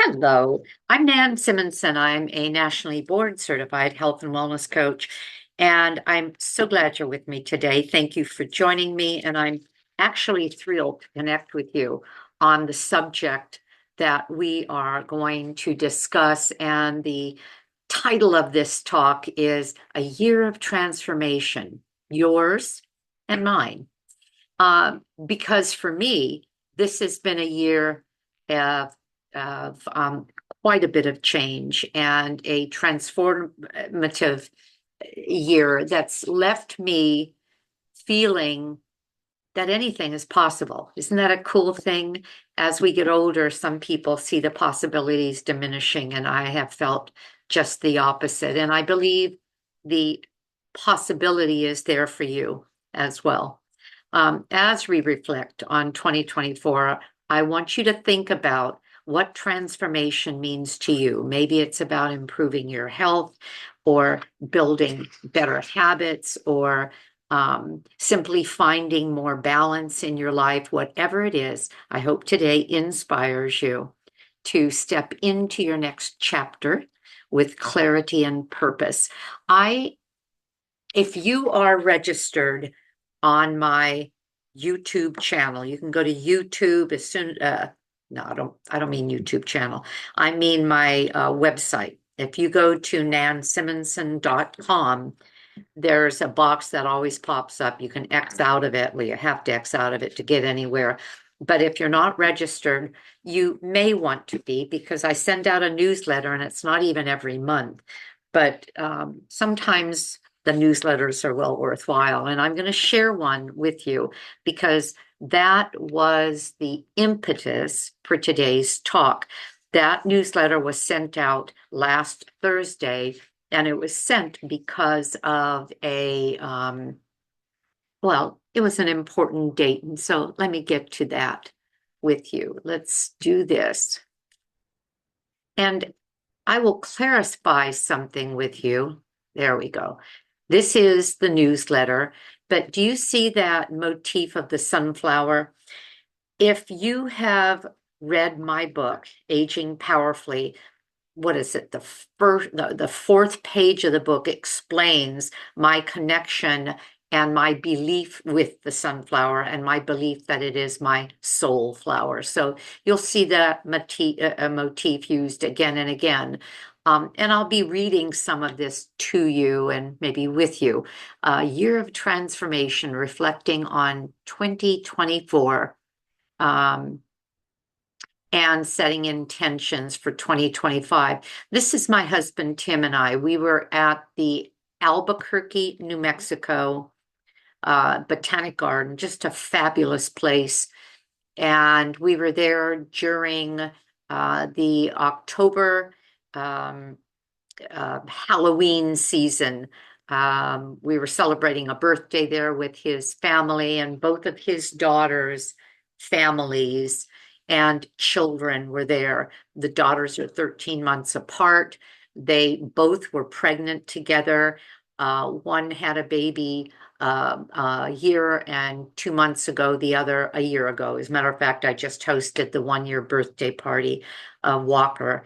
Hello, I'm Nan Simonsen. I'm a nationally board certified health and wellness coach, and I'm so glad you're with me today. Thank you for joining me, and I'm actually thrilled to connect with you on the subject that we are going to discuss. And the title of this talk is A Year of Transformation, Yours and Mine. Because for me, this has been a year of, of quite a bit of change and a transformative year that's left me feeling that anything is possible. Isn't that a cool thing? As we get older, some people see the possibilities diminishing, and I have felt just the opposite. And I believe the possibility is there for you as well. As we reflect on 2024, I want you to think about what transformation means to you. Maybe it's about improving your health or building better habits or simply finding more balance in your life. Whatever it is, I hope today inspires you to step into your next chapter with clarity and purpose. If you are registered on my YouTube channel, you can go to YouTube as soon. No, I don't mean YouTube channel. I mean my website. If you go to nansimonsen.com, there's a box that always pops up. You can X out of it. Well, you have to X out of it to get anywhere. But if you're not registered, you may want to be, because I send out a newsletter and it's not even every month. But sometimes the newsletters are well worthwhile. And I'm going to share one with you because that was the impetus for today's talk. That newsletter was sent out last Thursday, and it was sent because of it was an important date. And so let me get to that with you. Let's do this. And I will clarify something with you. There we go. This is the newsletter, but do you see that motif of the sunflower? If you have read my book, Aging Powerfully, what is it? The fourth page of the book explains my connection and my belief with the sunflower and my belief that it is my soul flower. So you'll see that motif used again and again. And I'll be reading some of this to you and maybe with you. A year of transformation, reflecting on 2024. And setting intentions for 2025. This is my husband, Tim, and I. We were at the Albuquerque, New Mexico Botanic Garden, just a fabulous place. And we were there during the October Halloween season. We were celebrating a birthday there with his family, and both of his daughters' families and children were there. The daughters are 13 months apart. They both were pregnant together. One had a baby a year and 2 months ago, the other a year ago. As a matter of fact, I just hosted the 1-year birthday party of Walker.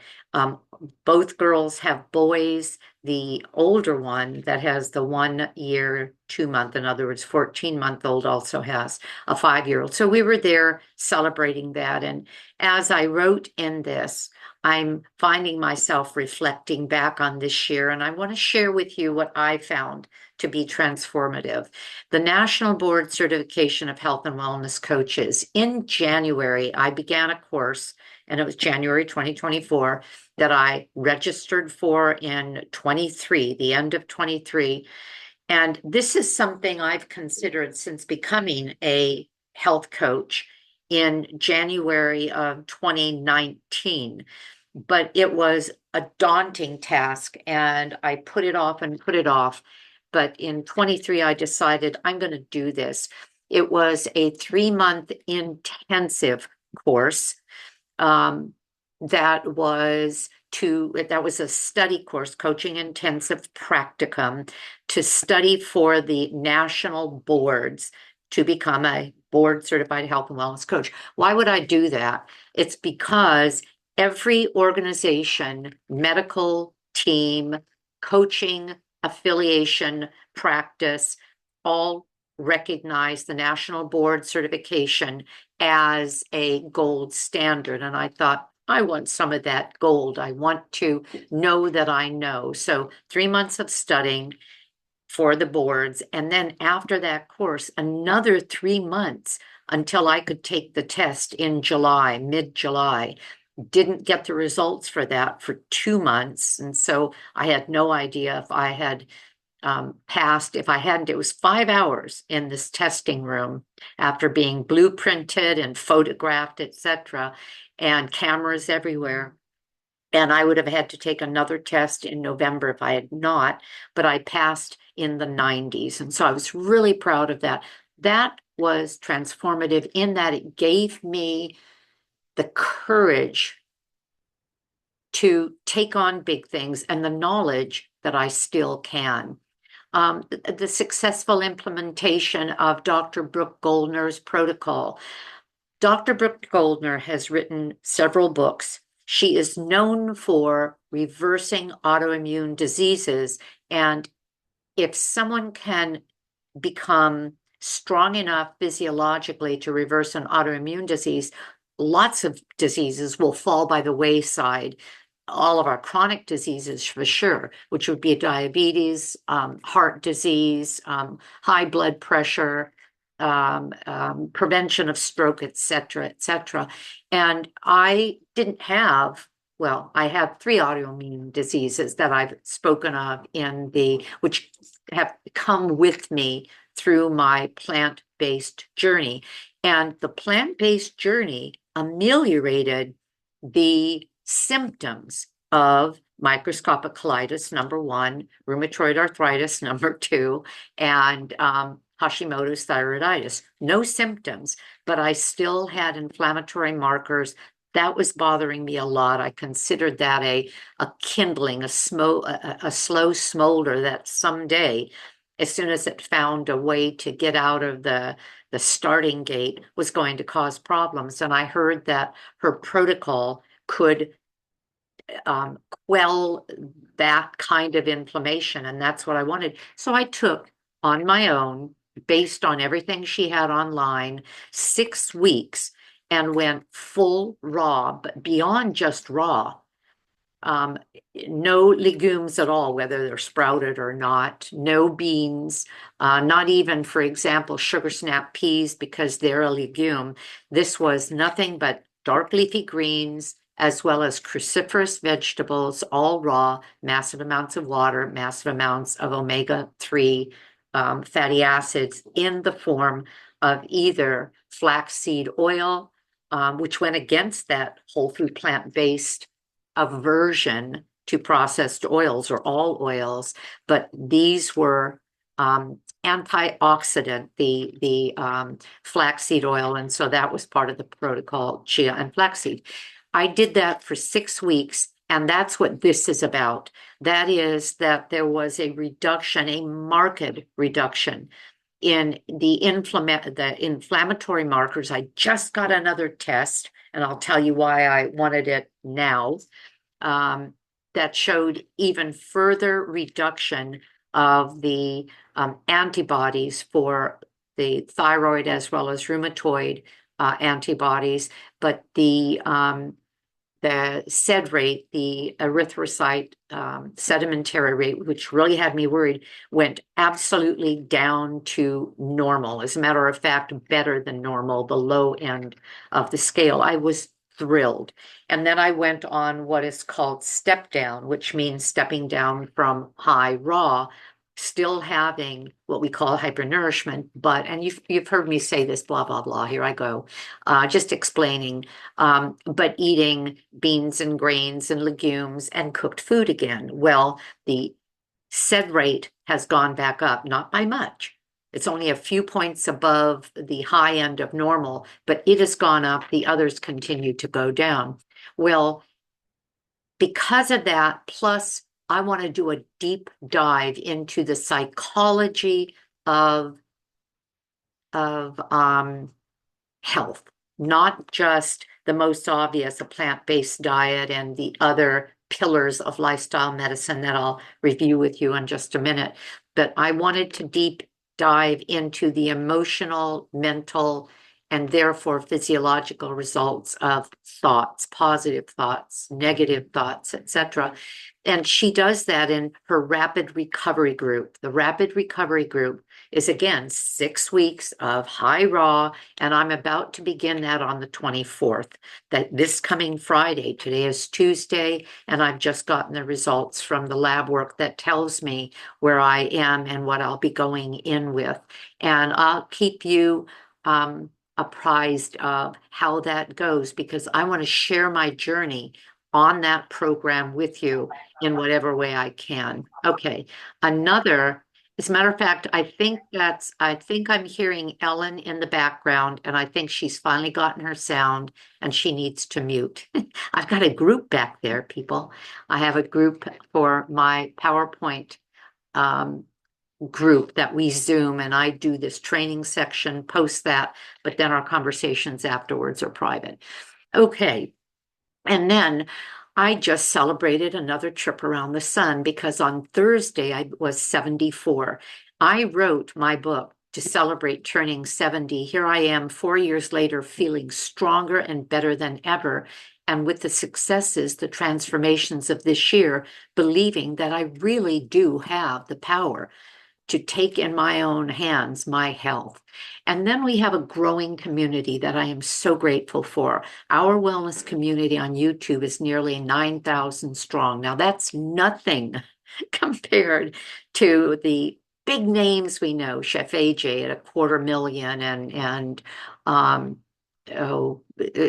Both girls have boys. The older one that has the 1-year, 2-month, in other words, 14-month-old, also has a 5-year-old. So we were there celebrating that. And as I wrote in this, I'm finding myself reflecting back on this year, and I want to share with you what I found to be transformative. The National Board Certification of Health and Wellness Coaches. In January, I began a course, and it was January 2024, that I registered for in 23, the end of 23. And this is something I've considered since becoming a health coach in January of 2019. But it was a daunting task, and I put it off and put it off. But in 23, I decided I'm going to do this. It was a 3-month intensive course. That was a study course, coaching intensive practicum, to study for the national boards to become a board certified health and wellness coach. Why would I do that? It's because every organization, medical team, coaching, affiliation, practice, all recognize the national board certification as a gold standard. And I thought, I want some of that gold. I want to know that I know. So 3 months of studying for the boards. And then after that course, another 3 months until I could take the test in July, mid-July. Didn't get the results for that for 2 months. And so I had no idea if I had passed. If I hadn't, it was 5 hours in this testing room after being blueprinted and photographed, etc., and cameras everywhere. And I would have had to take another test in November if I had not, but I passed in the 90s. And so I was really proud of that. That was transformative in that it gave me the courage to take on big things and the knowledge that I still can. The successful implementation of Dr. Brooke Goldner's protocol. Dr. Brooke Goldner has written several books. She is known for reversing autoimmune diseases. And if someone can become strong enough physiologically to reverse an autoimmune disease, lots of diseases will fall by the wayside. All of our chronic diseases for sure, which would be diabetes, heart disease, high blood pressure, prevention of stroke, et cetera, et cetera. And I didn't have, well, I have 3 autoimmune diseases that I've spoken of which have come with me through my plant-based journey. And the plant-based journey ameliorated the symptoms of microscopic colitis, number 1, rheumatoid arthritis, number 2, and Hashimoto's thyroiditis. No symptoms, but I still had inflammatory markers. That was bothering me a lot. I considered that a kindling, a slow smolder that someday, as soon as it found a way to get out of the starting gate, was going to cause problems. And I heard that her protocol could quell that kind of inflammation, and that's what I wanted. So I took on my own, based on everything she had online, 6 weeks and went full raw, but beyond just raw. No legumes at all, whether they're sprouted or not, no beans, not even, for example, sugar snap peas, because they're a legume. This was nothing but dark leafy greens, as well as cruciferous vegetables, all raw, massive amounts of water, massive amounts of omega-3 fatty acids in the form of either flaxseed oil, which went against that whole food plant-based aversion to processed oils or all oils, but these were antioxidant, the flaxseed oil, and so that was part of the protocol, chia and flaxseed. I did that for 6 weeks, and that's what this is about. That is that there was a reduction, a marked reduction in the inflammatory markers. I just got another test, and I'll tell you why I wanted it now, that showed even further reduction of the antibodies for the thyroid as well as rheumatoid antibodies, but the SED rate, the erythrocyte sedimentary rate, which really had me worried, went absolutely down to normal. As a matter of fact, better than normal, the low end of the scale. I was thrilled. And then I went on what is called step down, which means stepping down from high raw, still having what we call hypernourishment, but, and you've heard me say this, blah, blah, blah, here I go, just explaining, but eating beans and grains and legumes and cooked food again. Well, the SED rate has gone back up, not by much. It's only a few points above the high end of normal, but it has gone up. The others continue to go down. Well, because of that, plus I want to do a deep dive into the psychology of health, not just the most obvious, a plant-based diet, and the other pillars of lifestyle medicine that I'll review with you in just a minute. But I wanted to deep dive into the emotional, mental, and therefore physiological results of thoughts, positive thoughts, negative thoughts, etc. And she does that in her rapid recovery group. The rapid recovery group is, again, 6 weeks of high raw, and I'm about to begin that on the 24th, that this coming Friday. Today is Tuesday, and I've just gotten the results from the lab work that tells me where I am and what I'll be going in with. And I'll keep you apprised of how that goes, because I want to share my journey on that program with you in whatever way I can. Okay, as a matter of fact, I think I'm hearing Ellen in the background, and I think she's finally gotten her sound and she needs to mute. I've got a group back there, people. I have a group for my PowerPoint group that we Zoom, and I do this training section, post that, but then our conversations afterwards are private. Okay. And then I just celebrated another trip around the sun, because on Thursday I was 74. I wrote my book to celebrate turning 70. Here I am 4 years later, feeling stronger and better than ever. And with the successes, the transformations of this year, believing that I really do have the power to take in my own hands my health. And then we have a growing community that I am so grateful for. Our wellness community on YouTube is nearly 9,000 strong. Now, that's nothing compared to the big names we know, Chef AJ at 250,000, and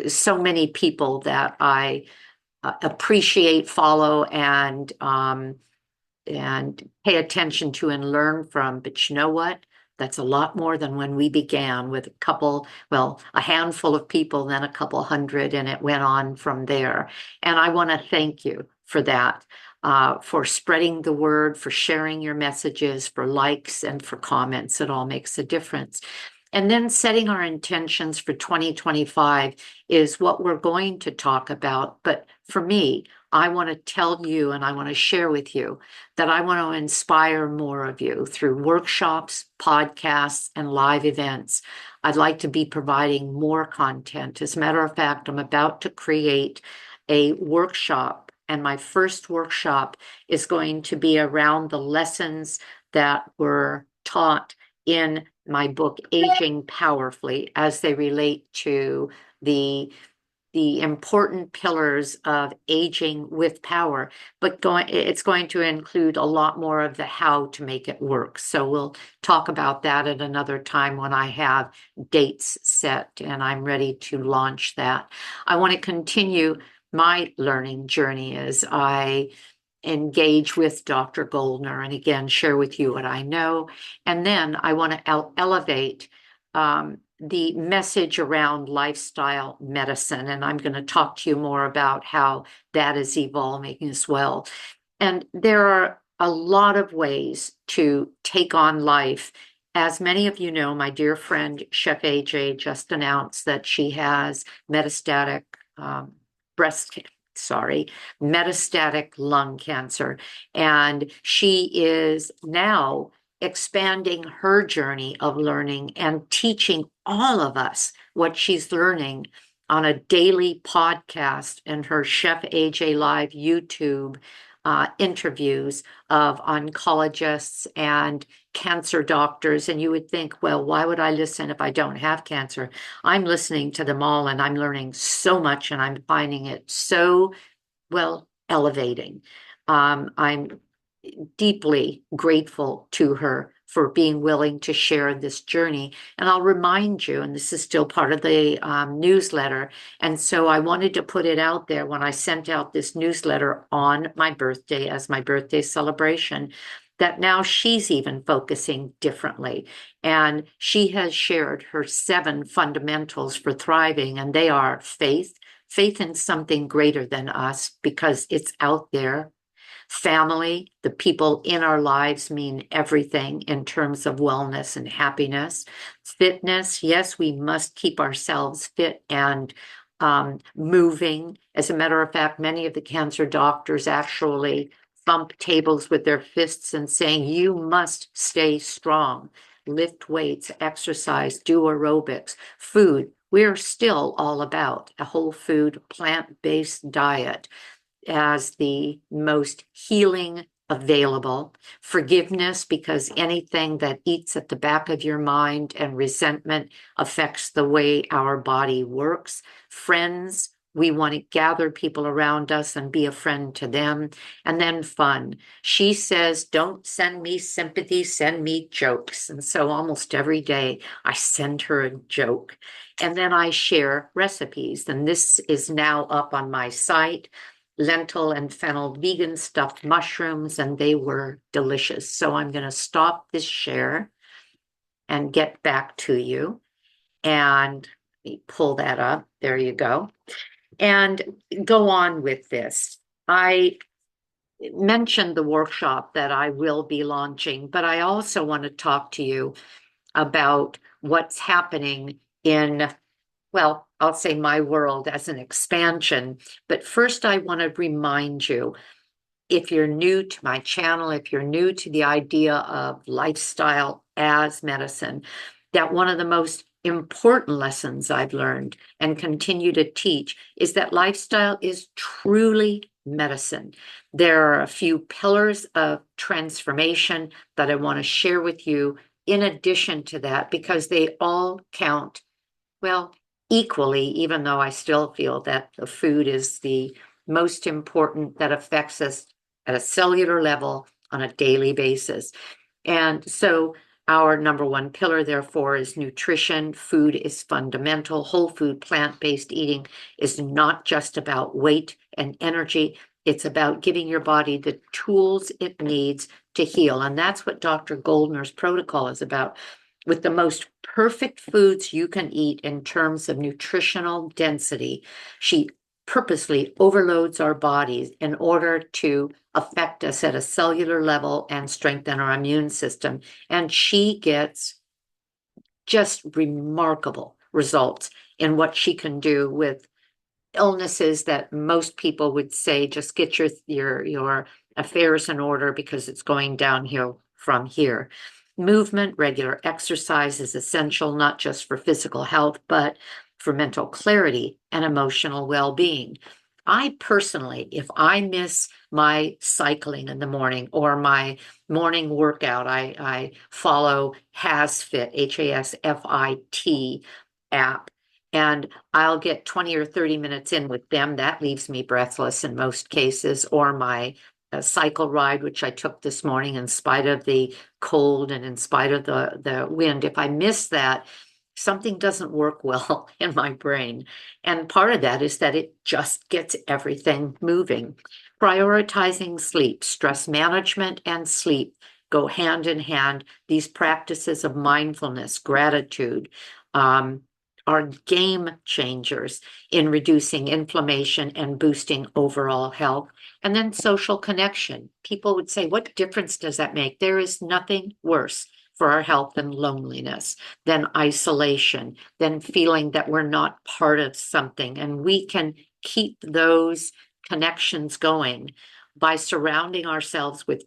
so many people that I appreciate, follow, and pay attention to and learn from. But you know what? That's a lot more than when we began with a handful of people, then a couple hundred, and it went on from there. And I want to thank you for that, for spreading the word, for sharing your messages, for likes, and for comments. It all makes a difference. And then setting our intentions for 2025 is what we're going to talk about. But for me, I want to tell you, and I want to share with you, that I want to inspire more of you through workshops, podcasts, and live events. I'd like to be providing more content. As a matter of fact, I'm about to create a workshop, and my first workshop is going to be around the lessons that were taught in my book, Aging Powerfully, as they relate to the important pillars of aging with power, but it's going to include a lot more of the how to make it work. So we'll talk about that at another time when I have dates set and I'm ready to launch that. I want to continue my learning journey as I engage with Dr. Goldner and again share with you what I know. And then I want to elevate the message around lifestyle medicine. And I'm going to talk to you more about how that is evolving as well. And there are a lot of ways to take on life. As many of you know, my dear friend, Chef AJ, just announced that she has metastatic lung cancer. And she is now expanding her journey of learning and teaching all of us what she's learning on a daily podcast and her Chef AJ Live YouTube interviews of oncologists and cancer doctors. And you would think, well, why would I listen if I don't have cancer? I'm listening to them all and I'm learning so much and I'm finding it so, elevating. I'm deeply grateful to her for being willing to share this journey. And I'll remind you, and this is still part of the newsletter, and so I wanted to put it out there when I sent out this newsletter on my birthday as my birthday celebration, that now she's even focusing differently. And she has shared her 7 fundamentals for thriving, and they are faith in something greater than us because it's out there. Family, the people in our lives mean everything in terms of wellness and happiness. Fitness, yes, we must keep ourselves fit and moving. As a matter of fact, many of the cancer doctors actually thump tables with their fists and saying, you must stay strong, lift weights, exercise, do aerobics, food. We're still all about a whole food, plant-based diet as the most healing available. Forgiveness, because anything that eats at the back of your mind and resentment affects the way our body works. Friends, we want to gather people around us and be a friend to them. And then fun. She says, don't send me sympathy, send me jokes. And so almost every day I send her a joke. And then I share recipes. And this is now up on my site. Lentil and fennel vegan stuffed mushrooms, and they were delicious. So I'm going to stop this share and get back to you. And let me pull that up. There you go. And go on with this. I mentioned the workshop that I will be launching, but I also want to talk to you about what's happening in, well, I'll say my world as an expansion. But first, I want to remind you, if you're new to my channel, if you're new to the idea of lifestyle as medicine, that one of the most important lessons I've learned and continue to teach is that lifestyle is truly medicine. There are a few pillars of transformation that I want to share with you in addition to that, because they all count, well, equally, even though I still feel that the food is the most important that affects us at a cellular level on a daily basis. And so our number one pillar, therefore, is nutrition. Food is fundamental. Whole food, plant-based eating is not just about weight and energy. It's about giving your body the tools it needs to heal. And that's what Dr. Goldner's protocol is about. With the most perfect foods you can eat in terms of nutritional density, she purposely overloads our bodies in order to affect us at a cellular level and strengthen our immune system. And she gets just remarkable results in what she can do with illnesses that most people would say, just get your affairs in order because it's going downhill from here. Movement, regular exercise is essential, not just for physical health, but for mental clarity and emotional well-being. I personally, if I miss my cycling in the morning or my morning workout, I follow HasFit, HASFIT app, and I'll get 20 or 30 minutes in with them. That leaves me breathless in most cases, or my cycle ride, which I took this morning in spite of the cold and in spite of the wind. If I miss that, something doesn't work well in my brain. And part of that is that it just gets everything moving. Prioritizing sleep, stress management and sleep go hand in hand. These practices of mindfulness, gratitude, are game changers in reducing inflammation and boosting overall health. And then social connection. People would say, what difference does that make? There is nothing worse for our health than loneliness, than isolation, than feeling that we're not part of something. And we can keep those connections going by surrounding ourselves with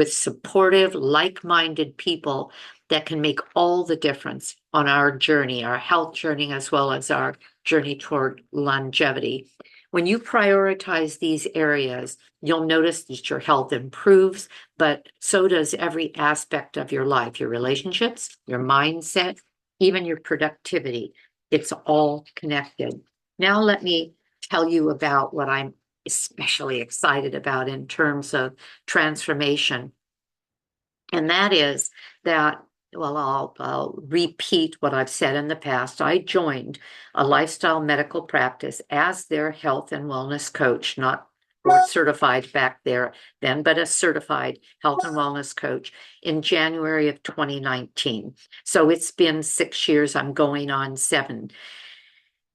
supportive, like-minded people that can make all the difference on our journey, our health journey, as well as our journey toward longevity. When you prioritize these areas, you'll notice that your health improves, but so does every aspect of your life, your relationships, your mindset, even your productivity. It's all connected. Now let me tell you about what I'm especially excited about in terms of transformation. And that is that, well, I'll repeat what I've said in the past. I joined a lifestyle medical practice as their health and wellness coach, not board certified back there then, but a certified health and wellness coach in January of 2019. So it's been 6 years. I'm going on 7.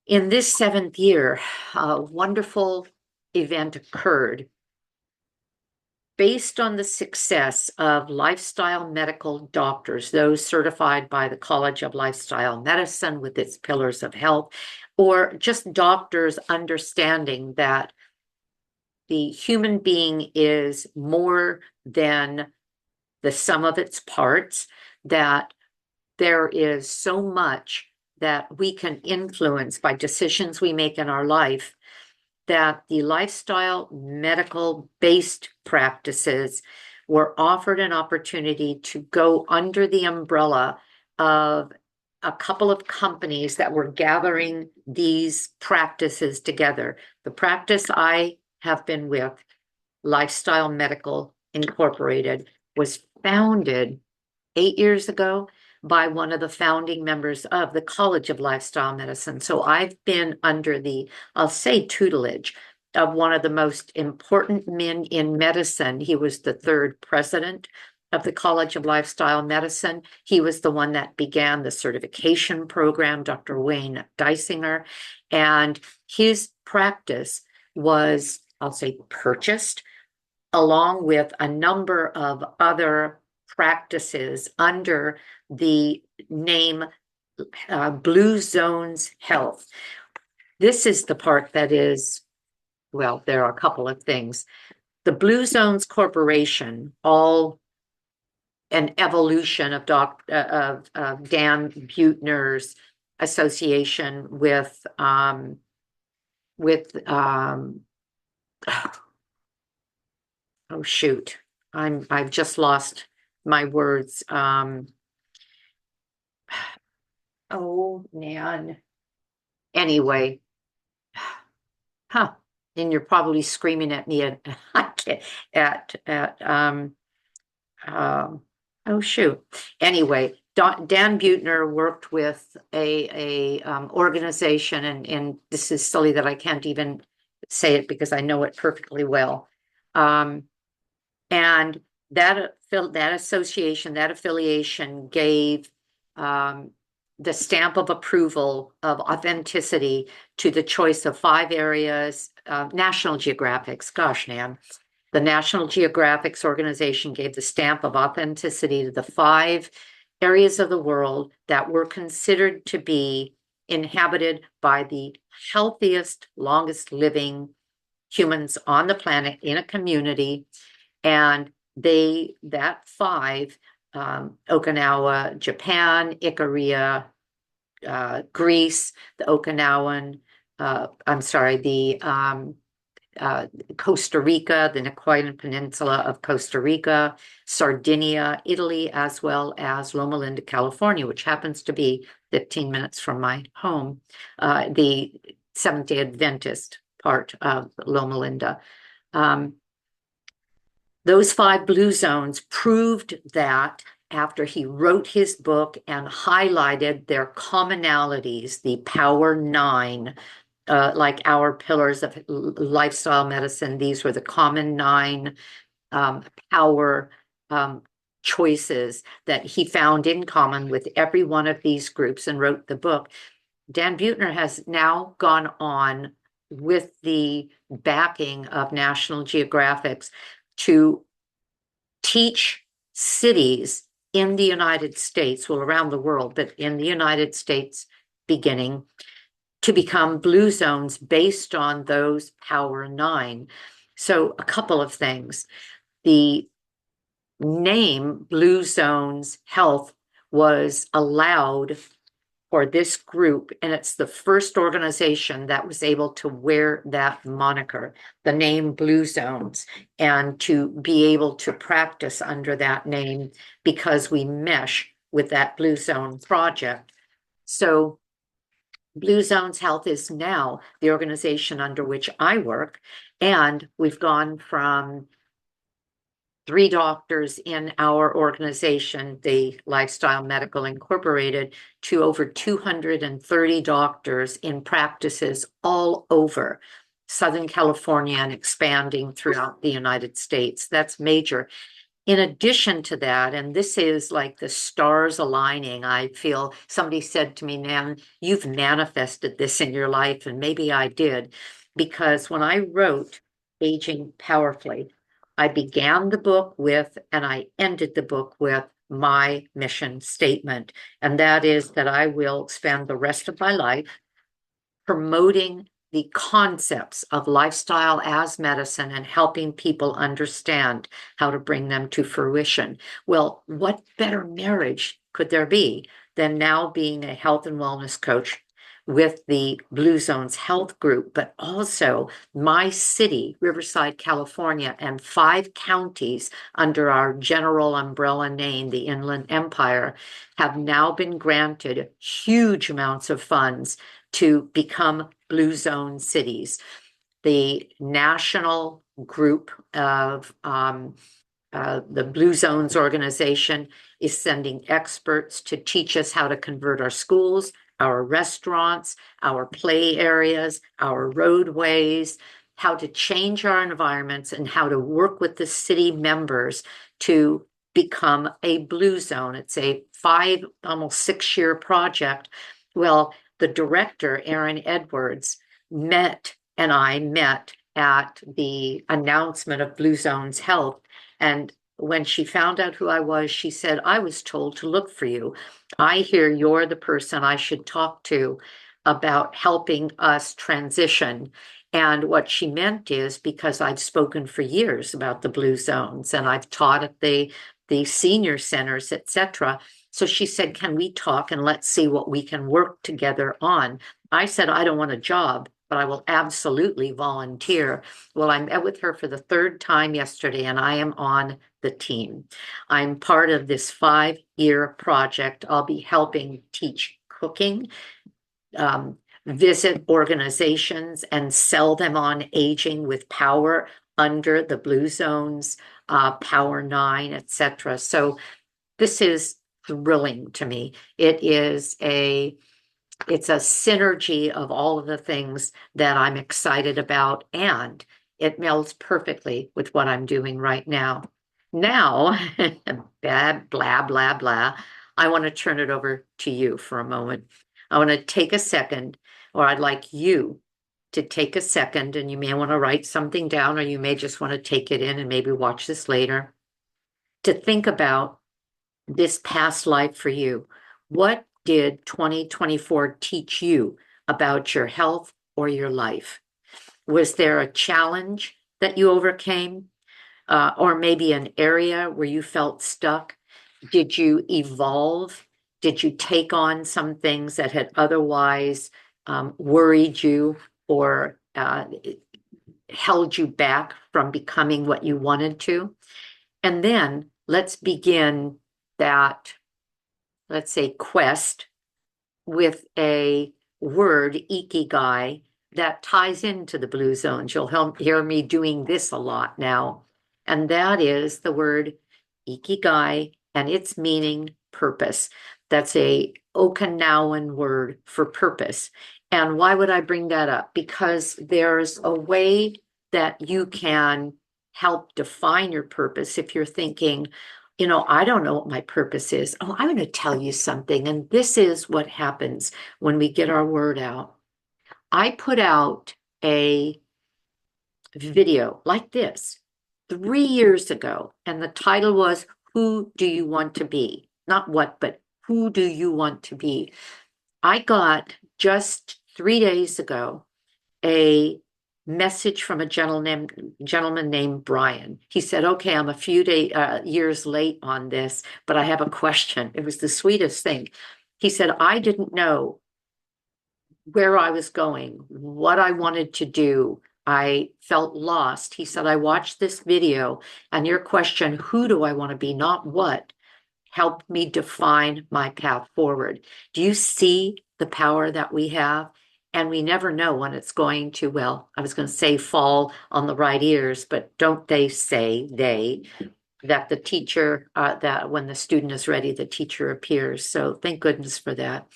In this 7th year, a wonderful event occurred based on the success of lifestyle medical doctors, those certified by the College of Lifestyle Medicine with its pillars of health. or just doctors understanding that the human being is more than the sum of its parts, that there is so much that we can influence by decisions we make in our life, that the lifestyle medical based practices were offered an opportunity to go under the umbrella of a couple of companies that were gathering these practices together. The practice I have been with, Lifestyle Medical Incorporated, was founded 8 years ago by one of the founding members of the College of Lifestyle Medicine. So I've been under the, I'll say, tutelage of one of the most important men in medicine. He was the third president of the College of Lifestyle Medicine. He was the one that began the certification program, Dr. Wayne Dysinger, and his practice was, I'll say, purchased along with a number of other practices under the name Blue Zones Health. This is the part that is, well, there are a couple of things. The Blue Zones Corporation, all an evolution of Dan Buettner's association with oh shoot, I've just lost my words. Oh, Nan. Anyway, and you're probably screaming at me oh shoot. Anyway, Dan Buettner worked with a organization, and this is silly that I can't even say it because I know it perfectly well. And that association, that affiliation gave the stamp of approval of authenticity to the choice of 5 areas. National Geographic's, gosh, Nan, the National Geographic's organization gave the stamp of authenticity to the 5 areas of the world that were considered to be inhabited by the healthiest, longest living humans on the planet in a community. And that 5, Okinawa, Japan, Ikaria, Greece, the Okinawan, Costa Rica, the Nicoyan Peninsula of Costa Rica, Sardinia, Italy, as well as Loma Linda, California, which happens to be 15 minutes from my home, the Seventh-day Adventist part of Loma Linda. Those 5 blue zones proved that after he wrote his book and highlighted their commonalities, the Power 9, like our pillars of lifestyle medicine, these were the common 9 power choices that he found in common with every one of these groups and wrote the book. Dan Buettner has now gone on with the backing of National Geographic's to teach cities in the United States, well, around the world, but in the United States beginning, to become blue zones based on those Power 9. So a couple of things. The name Blue Zones Health was allowed for this group, and it's the first organization that was able to wear that moniker, the name Blue Zones, and to be able to practice under that name because we mesh with that Blue Zone project. So Blue Zones Health is now the organization under which I work, and we've gone from 3 doctors in our organization, the Lifestyle Medical Incorporated, to over 230 doctors in practices all over Southern California and expanding throughout the United States. That's major. In addition to that, and this is like the stars aligning, I feel somebody said to me, Nan, you've manifested this in your life, and maybe I did, because when I wrote Aging Powerfully, I began the book with, and I ended the book with, my mission statement. And that is that I will spend the rest of my life promoting the concepts of lifestyle as medicine and helping people understand how to bring them to fruition. Well, what better marriage could there be than now being a health and wellness coach with the Blue Zones Health Group, but also my city, Riverside, California, and 5 counties under our general umbrella name, the Inland Empire, have now been granted huge amounts of funds to become Blue Zone cities. The national group of the Blue Zones organization is sending experts to teach us how to convert our schools, our restaurants, our play areas, our roadways, how to change our environments, and how to work with the city members to become a Blue Zone. It's a 5, almost 6-year project. Well, the director, Erin Edwards, and I met at the announcement of Blue Zones Health. And when she found out who I was, she said, I was told to look for you. I hear you're the person I should talk to about helping us transition. And what she meant is, because I've spoken for years about the Blue Zones and I've taught at the senior centers, etc. So she said, can we talk and let's see what we can work together on? I said, I don't want a job, but I will absolutely volunteer. Well, I met with her for the 3rd time yesterday, and I am on the team. I'm part of this 5-year project. I'll be helping teach cooking, visit organizations, and sell them on aging with power under the Blue Zones, Power 9, etc. So this is thrilling to me. It's a synergy of all of the things that I'm excited about, and it melds perfectly with what I'm doing right now. Now, blah, blah, blah, blah. I want to turn it over to you for a moment. I want to take a second, or I'd like you to take a second, and you may want to write something down, or you may just want to take it in and maybe watch this later, to think about this past life for you. What did 2024 teach you about your health or your life? Was there a challenge that you overcame? Or maybe an area where you felt stuck? Did you evolve? Did you take on some things that had otherwise worried you or held you back from becoming what you wanted to? And then let's begin that, let's say, quest with a word, Ikigai, that ties into the Blue Zones. You'll hear me doing this a lot now. And that is the word Ikigai, and its meaning purpose. That's a Okinawan word for purpose. And why would I bring that up? Because there's a way that you can help define your purpose if you're thinking, I don't know what my purpose is. Oh, I'm going to tell you something. And this is what happens when we get our word out. I put out a video like this 3 years ago, and the title was, Who Do You Want to Be? Not what, but who do you want to be? I got just 3 days ago a message from a gentleman named Brian. He said, okay, I'm a few years late on this, but I have a question. It was the sweetest thing. He said, I didn't know where I was going, what I wanted to do. I felt lost. He said, I watched this video, and your question, who do I want to be, not what, helped me define my path forward. Do you see the power that we have? And we never know when it's going to, well, I was going to say fall on the right ears, but don't they say that the teacher, that when the student is ready, the teacher appears. So thank goodness for that.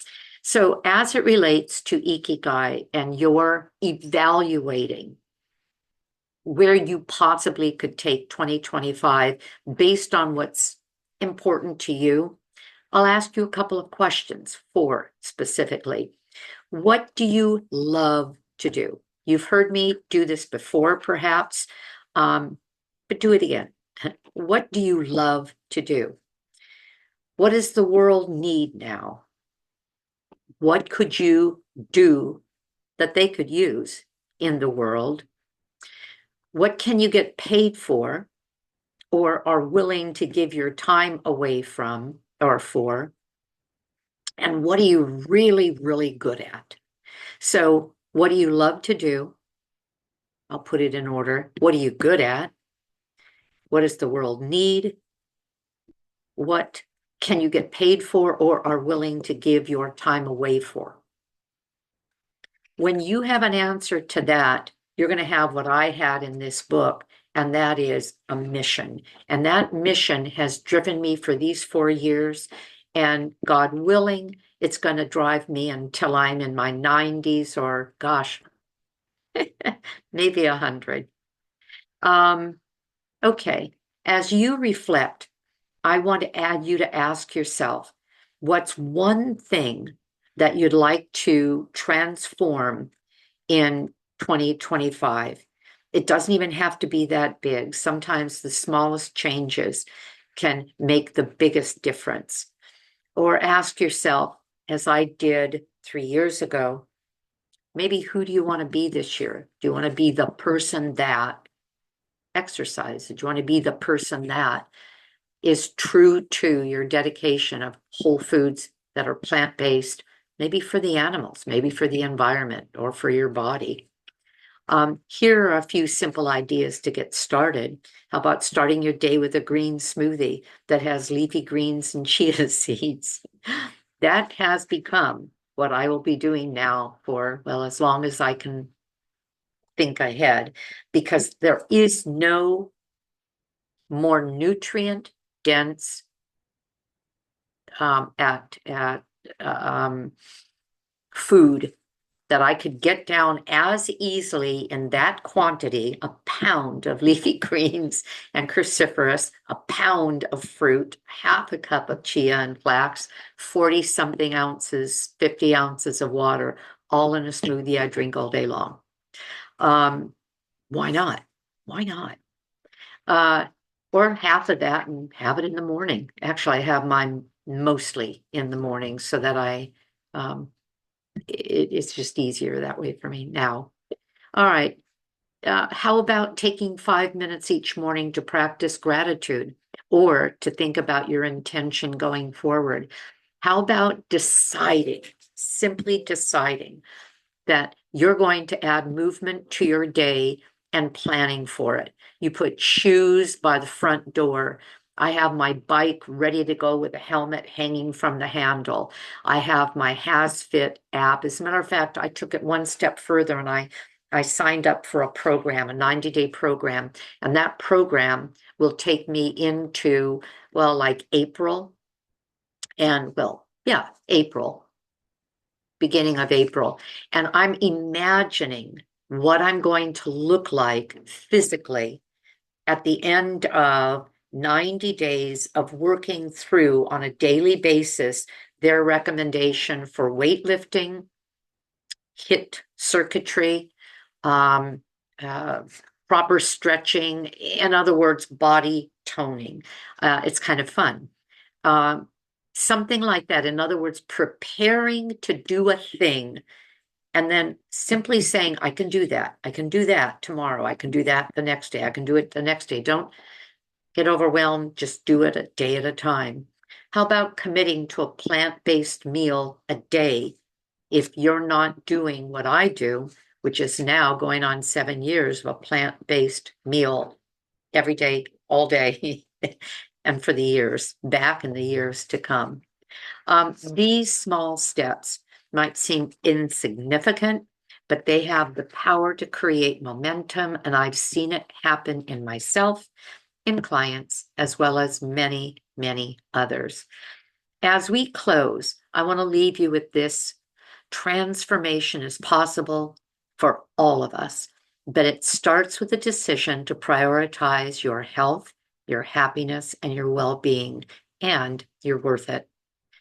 So as it relates to Ikigai and your evaluating where you possibly could take 2025 based on what's important to you, I'll ask you a couple of questions. 4 specifically. What do you love to do? You've heard me do this before, perhaps, but do it again. What do you love to do? What does the world need now? What could you do that they could use in the world? What can you get paid for or are willing to give your time away from or for? And what are you really, really good at? So, what do you love to do? I'll put it in order. What are you good at? What does the world need? What can you get paid for or are willing to give your time away for? When you have an answer to that, you're going to have what I had in this book, and that is a mission. And that mission has driven me for these 4 years. And God willing, it's going to drive me until I'm in my 90s or, gosh, maybe 100. Okay, as you reflect, I want to add you to ask yourself, what's one thing that you'd like to transform in 2025? It doesn't even have to be that big. Sometimes the smallest changes can make the biggest difference. Or ask yourself, as I did 3 years ago, maybe who do you want to be this year? Do you want to be the person that exercises? Do you want to be the person that is true to your dedication of whole foods that are plant-based, maybe for the animals, maybe for the environment or for your body? Here are a few simple ideas to get started. How about starting your day with a green smoothie that has leafy greens and chia seeds? That has become what I will be doing now for, well, as long as I can think ahead, because there is no more nutrient dense food that I could get down as easily in that quantity, a pound of leafy greens and cruciferous, a pound of fruit, half a cup of chia and flax, 40 something ounces, 50 ounces of water, all in a smoothie I drink all day long. Why not? Why not? Or half of that and have it in the morning. Actually, I have mine mostly in the morning so that it's just easier that way for me now. All right. How about taking 5 minutes each morning to practice gratitude or to think about your intention going forward? How about simply deciding that you're going to add movement to your day and planning for it? You put shoes by the front door. I have my bike ready to go with a helmet hanging from the handle. I have my HasFit app. As a matter of fact, I took it one step further and I signed up for a program, a 90-day program. And that program will take me into, well, like April. And well, yeah, April, beginning of April. And I'm imagining what I'm going to look like physically at the end of 90 days of working through on a daily basis their recommendation for weightlifting, HIIT circuitry, proper stretching, in other words, body toning. It's kind of fun. Something like that. In other words, preparing to do a thing and then simply saying, I can do that. I can do that tomorrow. I can do that the next day. I can do it the next day. Don't get overwhelmed. Just do it a day at a time. How about committing to a plant-based meal a day if you're not doing what I do, which is now going on 7 years of a plant-based meal every day, all day, and for the years, back in the years to come. These small steps might seem insignificant, but they have the power to create momentum, and I've seen it happen in myself, in clients, as well as many, many others. As we close, I want to leave you with this. Transformation is possible for all of us, but it starts with a decision to prioritize your health, your happiness, and your well-being, and you're worth it.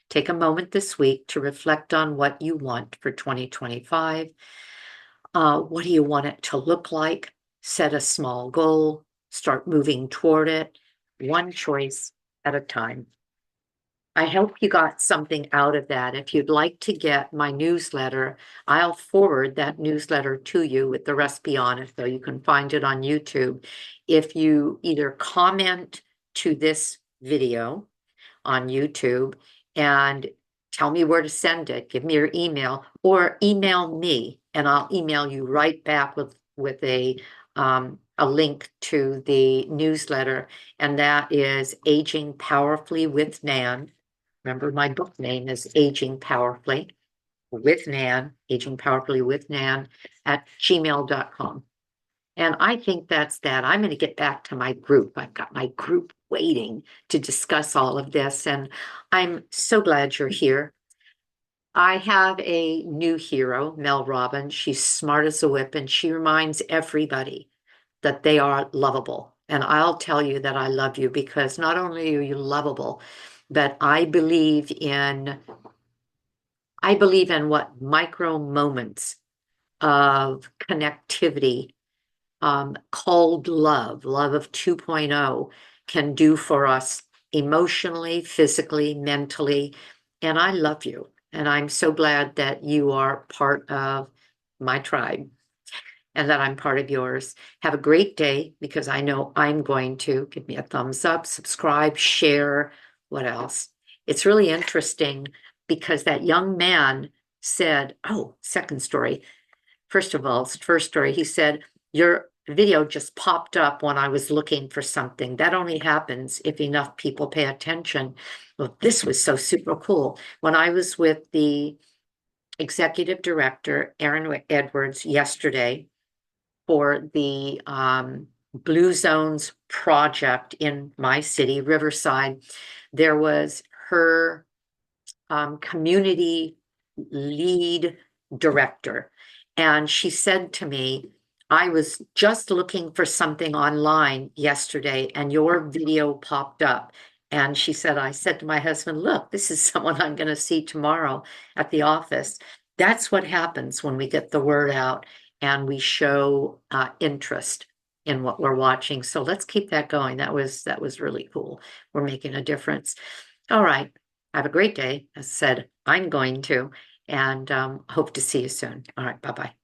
Take a moment this week to reflect on what you want for 2025. What do you want it to look like? Set a small goal, start moving toward it, one choice at a time. I hope you got something out of that. If you'd like to get my newsletter, I'll forward that newsletter to you with the recipe on it, so you can find it on YouTube. If you either comment to this video on YouTube and tell me where to send it, give me your email, or email me and I'll email you right back with a link to the newsletter, and that is Aging Powerfully with Nan. Remember, my book name is Aging Powerfully with Nan, Aging Powerfully with Nan at gmail.com. And I think that's that. I'm going to get back to my group. I've got my group waiting to discuss all of this, and I'm so glad you're here. I have a new hero, Mel Robbins. She's smart as a whip, and she reminds everybody that they are lovable. And I'll tell you that I love you because not only are you lovable, but I believe in what micro moments of connectivity, called love of 2.0, can do for us emotionally, physically, mentally. And I love you. And I'm so glad that you are part of my tribe and that I'm part of yours. Have a great day, because I know I'm going to. Give me a thumbs up, subscribe, share. What else? It's really interesting because that young man said, oh, second story. First of all, first story, he said, your video just popped up when I was looking for something. That only happens if enough people pay attention. Well, this was so super cool. When I was with the executive director, Aaron Edwards, yesterday for the Blue Zones project in my city, Riverside, there was her community lead director. And she said to me, I was just looking for something online yesterday and your video popped up. And she said, I said to my husband, look, this is someone I'm going to see tomorrow at the office. That's what happens when we get the word out and we show interest in what we're watching. So let's keep that going. That was really cool. We're making a difference. All right. Have a great day. As I said, I'm going to, and hope to see you soon. All right. Bye-bye.